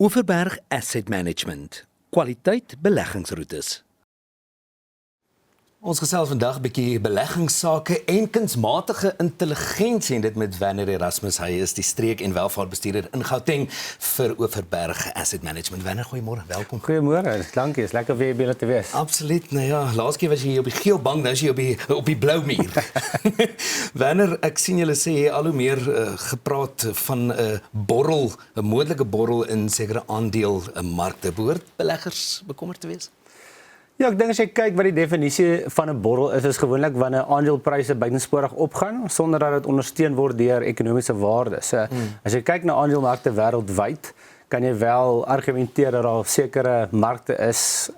Overberg Asset Management, kwaliteit beleggingsroetes. Ons gesels vandag 'n bietjie beleggingssake en kunsmatige intelligensie en dit met Werner Erasmus. Hy is die streek- en welvaartbestuurder in Gauteng vir Overberg Asset Management. Werner, goeiemôre, welkom. Goeiemôre, dankie. Is lekker weer by te wees. Absoluut. Nou ja, laas keer was jy hier op die geel bank, nou is jy op die blou muur. Werner, ek sien julle sê al hoe meer gepraat van 'n borrel, 'n moontlike borrel in sekere aandelemarkte. Behoort beleggers bekommerd te wees? Ja, ek dink as jy kyk wat die definisie van 'n borrel is gewoonlik wanneer aandelepryse buitensporig opgaan sonder dat dit ondersteun word deur ekonomiese waardes. So, as jy kyk na aandelemarkte wêreldwyd, kan jy wel argumenteer dat daar sekere markte is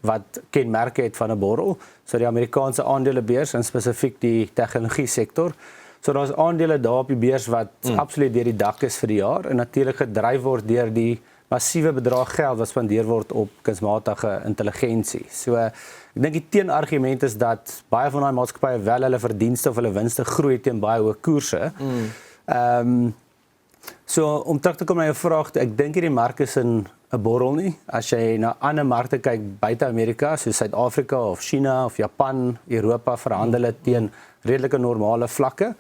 wat kenmerke het van 'n borrel. So die Amerikaanse aandelebeurs en spesifiek die tegnologie sektor. So daar's aandele daar op die beurs wat absoluut deur die dak is vir die jaar en natuurlik gedryf word deur die massiewe bedrag geld wat spandeer word op kunsmatige intelligensie. So ek dink die teenargument is dat baie van daai maatskappye wel hulle verdienste of hulle winste groei teen baie hoë koerse. So om terug te kom na jou vraag, ek dink hierdie mark is in 'n borrel nie. As jy na ander markte kyk buite Amerika, soos Suid-Afrika of China of Japan, Europa verhandel dit teen redelike normale vlakke.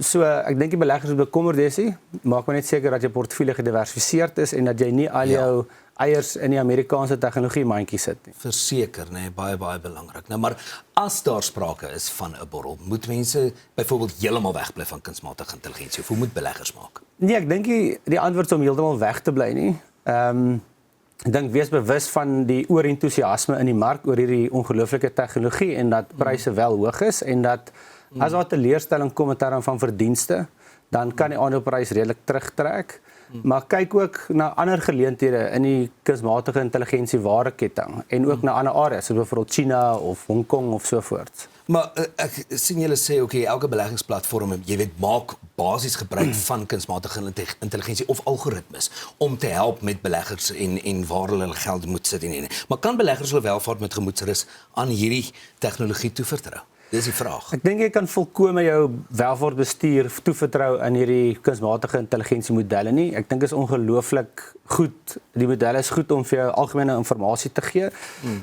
So ek dink die beleggers moet bekommerd wees, maak maar net seker dat jou portefeulje gediversifiseerd is en dat jy nie al jou eiers in die Amerikaanse tegnologie mandjie sit nie. Verseker, nee, baie belangrik. Nou maar as daar sprake is van 'n borrel, moet mense byvoorbeeld heeltemal wegbly van kunsmatige intelligensie of hoe moet beleggers maak? Nee, ek dink die antwoord is om heeltemal weg te bly nie. Ek dink wees bewus van die oorentoesiasme in die mark oor hierdie ongelooflike tegnologie en dat pryse wel hoog is en dat as daar 'n teleurstelling kom in terme van verdienste, dan kan die aandeleprys redelik terugtrek. Maar kyk ook na ander geleenthede in die kunsmatige intelligensie waardeketting en ook na ander areas, soos byvoorbeeld China of Hong Kong of so voort. Maar ek sien julle sê elke beleggingsplatform, jy weet, maak basies gebruik van kunsmatige intelligensie of algoritmes om te help met beleggers en waar hulle geld moet sit en. Maar kan beleggers hulle welvaart met gemoedsrus aan hierdie tegnologie toevertrou? Dis die vraag. Ek dink jy kan volkome jou welvaartbestuur toevertrou aan hierdie kunsmatige intelligensie modelle nie. Ek dink is ongelooflik goed. Die modelle is goed om vir jou algemene inligting te gee,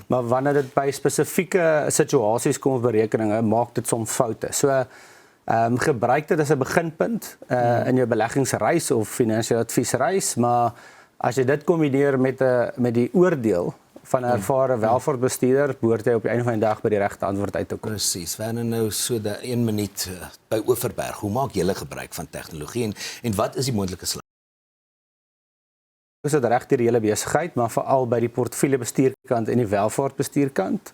maar wanneer dit by spesifieke situasies kom of berekeninge, maak dit soms foute. So gebruik dit as 'n beginpunt in jou beleggingsreis of finansiële adviesreis, maar as jy dit kombineer met die oordeel van 'n ervare welvaartbestuurder, behoort jy op die einde van die dag by die regte antwoord uit te kom. Presies. Werner, nou so 1 minuut by Overberg. Hoe maak julle gebruik van tegnologie en wat is die moontlike slag? Dis dit reg deur die hele besigheid, maar veral by die portefeuljebestuurkant en die welvaartbestuurkant.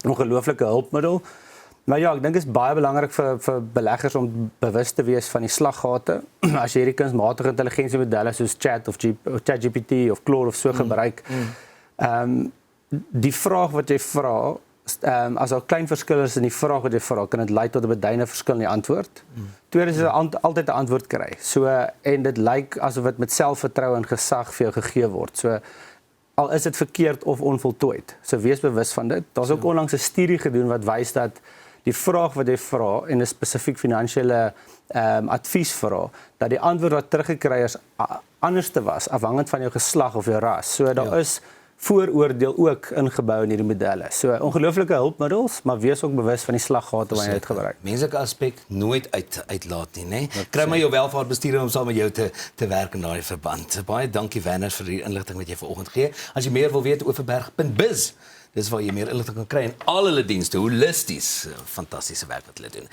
Ongelooflike hulpmiddel. Maar ja, ek dink dit is baie belangrik vir beleggers om bewus te wees van die slaggate. As jy hierdie kunsmatige intelligensie modelle soos Chat of ChatGPT of Claude of so gebruik, die vraag wat jy vra, as daar klein verskille is in die vraag wat jy vra, kan dit lei tot 'n beduidende verskil in die antwoord. Tweedens is altyd 'n antwoord kry. So en dit lyk asof dit met selfvertroue en gesag vir jou gegee word. So al is dit verkeerd of onvoltooid. So wees bewus van dit. Daar's ook onlangs 'n studie gedoen wat wys dat die vraag wat jy vra en 'n spesifiek finansiële advies vra, dat die antwoord wat teruggekry is anders te was afhangend van jou geslag of jou ras. So daar is vooroordeel ook ingebou in hierdie modelle. So ongelooflike hulpmiddels, maar wees ook bewus van die slaggate wanneer jy dit gebruik. Menslike aspek nooit uitlaat nie, né? Kry maar jou welvaartbestuurder om saam met jou te werk in daai verband. Baie dankie Werner vir die inligting wat jy vanoggend gee. As jy meer wil weet, overberg.biz. Dis waar jy meer inligting kan kry en al hulle dienste, holisties, fantastiese werk wat hulle doen.